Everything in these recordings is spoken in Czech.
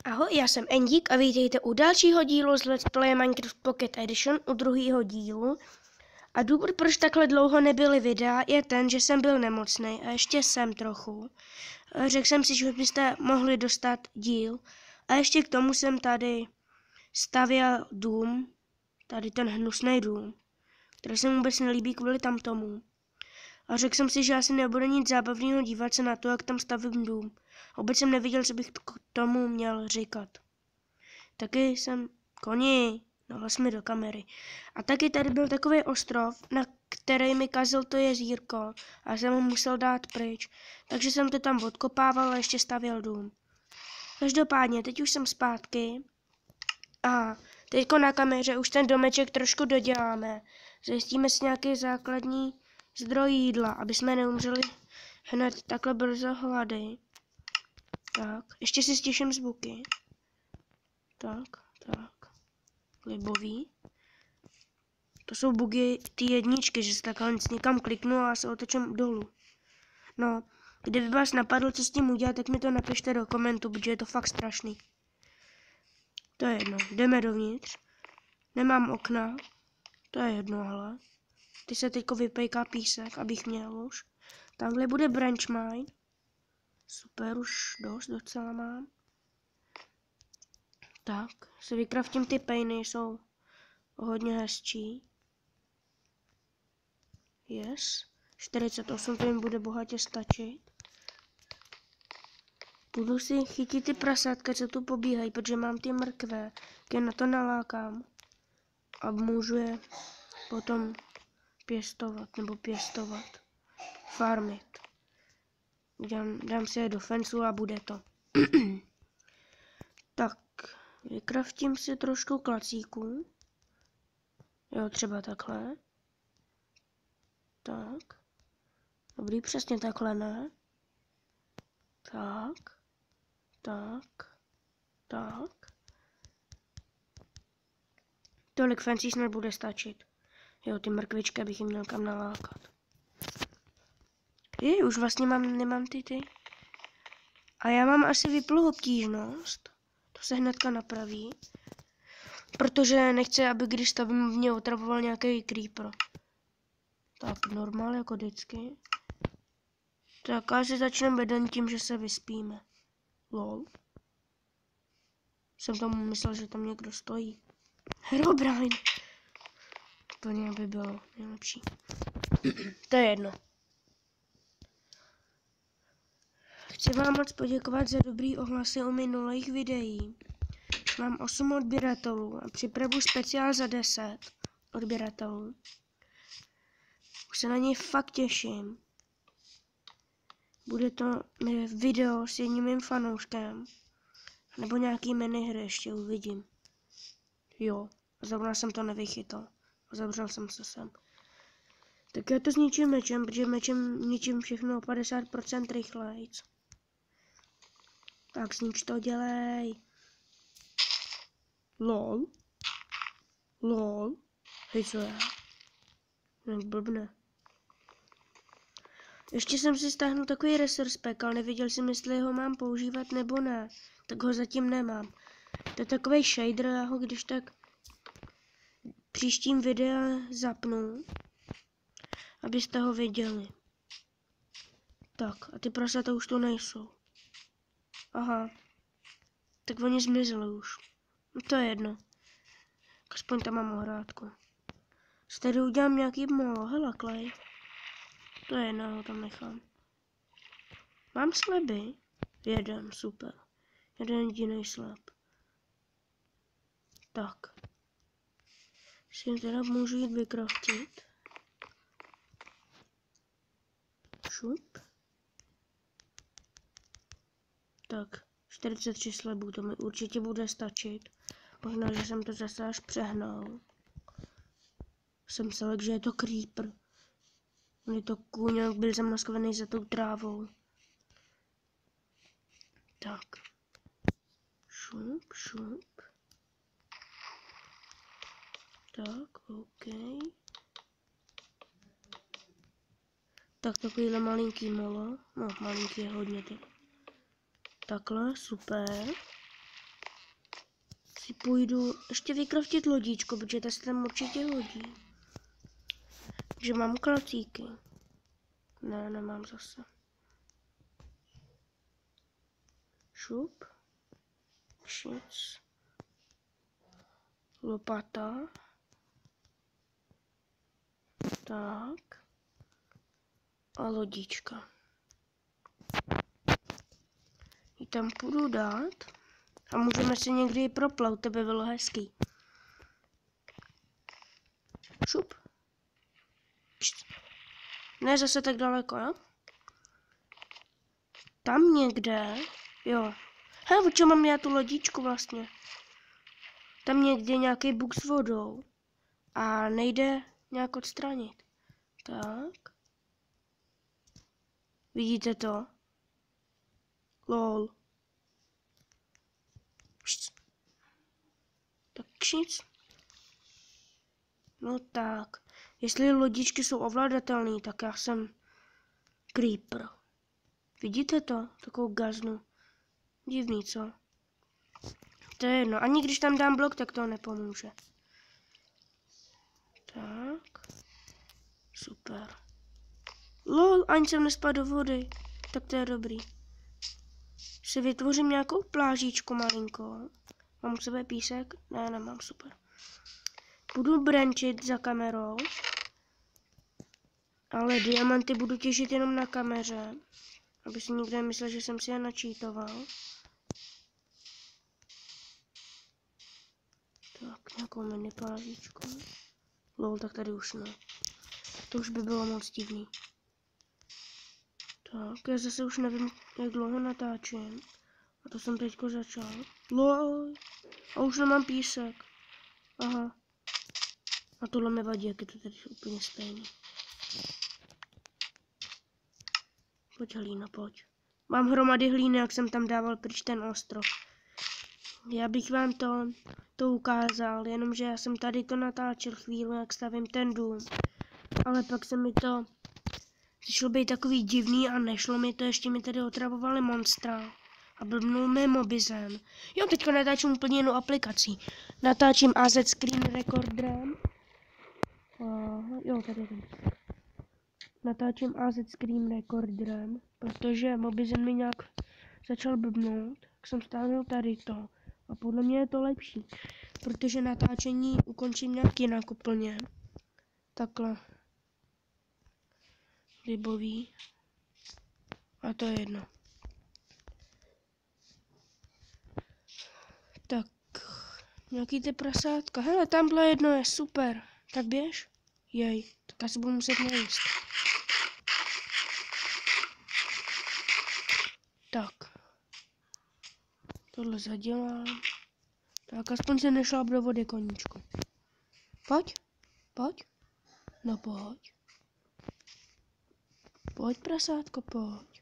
Ahoj, já jsem Endík a vítejte u dalšího dílu z Let's Play Minecraft Pocket Edition, u druhého dílu. A důvod, proč takhle dlouho nebyly videa, je ten, že jsem byl nemocný a ještě jsem trochu. Řekl jsem si, že byste mohli dostat díl. A ještě k tomu jsem tady stavěl dům, tady ten hnusný dům, který se mi vůbec nelíbí kvůli tamtomu. A řekl jsem si, že asi nebude nic zábavného dívat se na to, jak tam stavím dům. Vůbec jsem nevěděl, co bych k tomu měl říkat. Taky jsem koni, nahlas mi do kamery. A taky tady byl takový ostrov, na který mi kazil to jezírko a jsem ho musel dát pryč. Takže jsem to tam odkopával a ještě stavěl dům. Každopádně, teď už jsem zpátky a teďko na kameře už ten domeček trošku doděláme. Zajistíme si nějaký základní zdroj jídla, aby jsme neumřeli hned takhle brzo hlady. Tak, ještě si stiším zvuky. Tak. Libový. To jsou bugy ty jedničky, že se takhle někam kliknu a se otočím dolů. No, kdyby vás napadlo, co s tím udělat, tak mi to napište do komentu, protože je to fakt strašný. To je jedno, jdeme dovnitř. Nemám okna. To je jedno, hele. Ty se teďko vypejká písek, abych měl už. Takhle bude branch mine. Super, už dost docela mám. Tak, se vykraftím, ty pejny jsou hodně hezčí. Yes. 48, to jim bude bohatě stačit. Budu si chytit ty prasátka, co tu pobíhají, protože mám ty mrkve, které na to nalákám. A můžu je potom pěstovat. Farmit. Dám si je do fencu a bude to. Tak, vykraftím si trošku klacíků. Jo, třeba takhle. Tak. Dobrý, přesně takhle, ne? Tak. Tolik fancy snad bude stačit. Jo, ty mrkvičky bych jim měl kam nalákat. Už vlastně nemám ty. A já mám asi vyplou obtížnost. To se hnedka napraví. Protože nechci, aby když stavím, mě otravoval nějaký creeper. Tak, normál jako vždycky. Tak asi začneme beden tím, že se vyspíme. Lol. Jsem tomu myslel, že tam někdo stojí. Herobrine. Úplně by bylo nejlepší. To je jedno. Chci vám moc poděkovat za dobrý ohlasy u minulých videí. Mám 8 odběratelů a připravu speciál za 10 odběratelů. Už se na něj fakt těším. Bude to video s jedním mým fanouškem. Nebo nějaký minihry ještě uvidím. Jo, zrovna jsem to nevychytal. Zavřel jsem se sem. Tak já to zničím mečem, protože mečem ničím všechno o 50% rychlejc. Tak znič to, dělej. Lol. Hej, co já? Jak blbne. Ještě jsem si stáhnul takový resource pack, ale nevěděl jsem, jestli ho mám používat nebo ne. Tak ho zatím nemám. To je takový shader, já ho když tak příštím videa zapnu, abyste ho viděli. Tak, a ty prasata už tu nejsou. Aha. Tak oni zmizeli už. No to je jedno. Aspoň tam mám ohrádku. Z tady udělám nějaký molo. Hele, klej. To je jedno, ho tam nechám. Mám sleby? Jeden, super. Jeden jediný slab. Tak. Si teda můžu jít vykraftit. Šup. Tak, 43 slabů, to mi určitě bude stačit. Možná, že jsem to zase až přehnal. Jsem se lekl, že je to creeper. On je to kůň, jak byl zamaskovaný za tou trávou. Tak. Šup. Tak, OK. Tak takovýhle malinký molo. No, malinký je hodně teď. Takhle, super. Si půjdu ještě vykroftit lodičku, protože ta se tam určitě hodí. Že mám klacíky. Ne, nemám zase. Šup. Kšic. Lopata. Tak. A lodička. Ji tam půjdu dát. A můžeme si někdy i proplout, to by bylo hezký. Šup. Ne zase tak daleko, jo? Tam někde, jo. Hele, o čem mám já tu lodičku vlastně? Tam někde nějaký buk s vodou. A nejde nějak odstranit. Tak. Vidíte to? Lol. Tak kšic. No tak. Jestli lodičky jsou ovladatelné, tak já jsem creeper. Vidíte to? Takovou gaznu. Divný, co? To je jedno. Ani když tam dám blok, tak to nepomůže. Tak. Super. Lol, ani jsem nespadl do vody. Tak to je dobrý. Si vytvořím nějakou plážičku malinko. Mám u sebe písek? Ne, nemám, super. Budu brančit za kamerou. Ale diamanty budu těžit jenom na kameře. Aby si nikdo nemyslel, že jsem si je načítoval. Tak, nějakou mini plážičku. Lol, tak tady už ne. To už by bylo moc divný. Tak, já zase už nevím, jak dlouho natáčím. A to jsem teďko začal. Lol. A už nemám písek. Aha. A tohle mi vadí, jak je to tady úplně stejný. Pojď hlína, pojď. Mám hromady hlíny, jak jsem tam dával pryč ten ostrov. Já bych vám to ukázal, jenomže já jsem tady to natáčel chvíli, jak stavím ten dům. Ale pak se mi to začalo být takový divný a nešlo mi to, ještě mi tady otravovali monstra. A blbnul mi mobizen. Jo, teďka natáčím úplně jinou aplikací. Natáčím AZ Screen Recorderem. Jo, tady je ten. Natáčím AZ Screen Recorderem, protože mobizen mi nějak začal blbnout. Tak jsem stáhnul tady to. A podle mě je to lepší, protože natáčení ukončím nějak jinak úplně. Takhle. Libový. A to je jedno. Tak. Nějaký ty prasátka. Hele, tamhle jedno je super. Tak běž. Jej. Tak já se budu muset najíst. Tak. Tohle zadělám. Tak aspoň se nešláp do vody, koníčku. Pojď. Pojď. No pojď. Pojď, prasátko, pojď.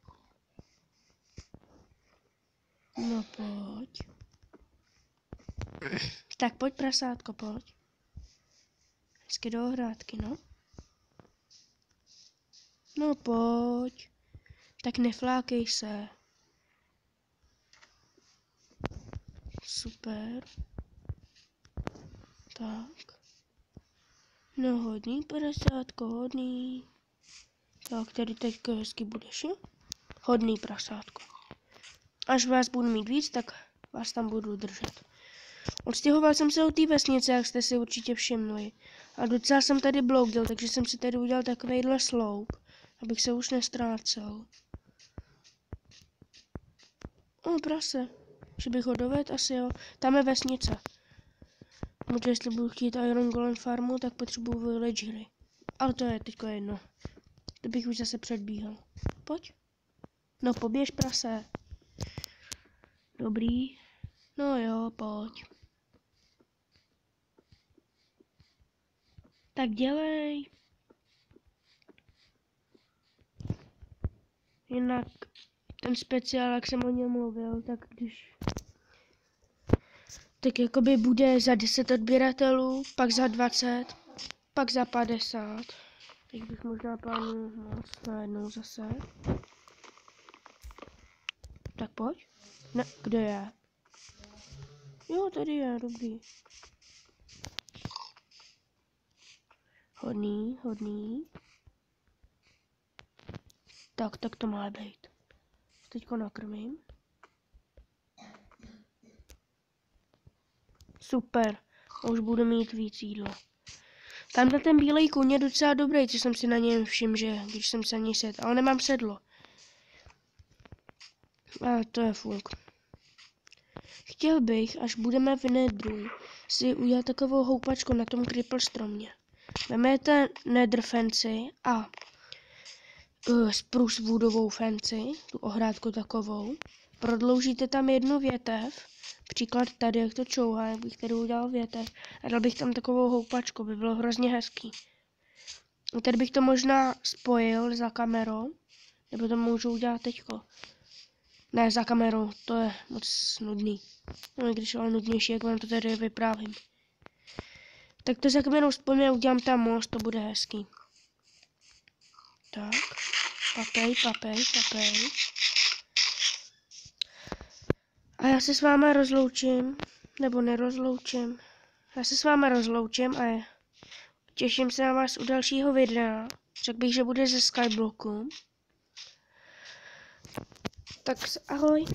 No pojď. Tak pojď, prasátko, pojď. Hezky do ohrádky, no. No pojď. Tak neflákej se. Super. Tak. No hodný, prasátko, hodný. Tak, tady teďka hezky budeš, jo? Hodný prasátko. Až vás budu mít víc, tak vás tam budu držet. Odstěhoval jsem se od té vesnice, jak jste si určitě všimli. A docela jsem tady bloudil, takže jsem si tady udělal takovejhle sloup, abych se už nestrácel. O, prase. Že bych ho dovedl, asi jo. Tam je vesnice. Protože jestli budu chtít Iron Golem farmu, tak potřebuju villagery. Ale to je teďko jedno. To bych už zase předbíhal. Pojď. No poběž, prase. Dobrý. No jo, pojď. Tak dělej. Jinak ten speciál, jak jsem o něm mluvil, tak když... Tak jakoby bude za 10 odběratelů, pak za 20, pak za 50. Teď bych možná plánuju moc najednou zase. Tak pojď. Ne, kdo je? Jo, tady je, dobrý. Hodný. Tak to má být. Teďko nakrmím. Super, už budu mít víc jídla. Tamhle ten bílej kůň je docela dobrý, co jsem si na něm všiml, že když jsem se na něj sedl, ale nemám sedlo. A to je fuk. Chtěl bych, až budeme v Nedru, si udělat takovou houpačku na tom Cripple stromě. Vemete Nether fancy a spruce woodovou fancy, tu ohrádku takovou. Prodloužíte tam jednu větev, příklad tady, jak to čouhá, jak bych tady udělal větev. A dal bych tam takovou houpačku, by bylo hrozně hezký. A tady bych to možná spojil za kamerou, nebo to můžu udělat teďko. Ne, za kamerou, to je moc nudný. No, když ale nudnější, jak vám to tady vyprávím. Tak to za kamerou spojím, udělám tam most, to bude hezký. Tak, papej. A já se s váma rozloučím, nebo nerozloučím. Já se s váma rozloučím a těším se na vás u dalšího videa. Řekl bych, že bude ze Skyblocku. Tak ahoj.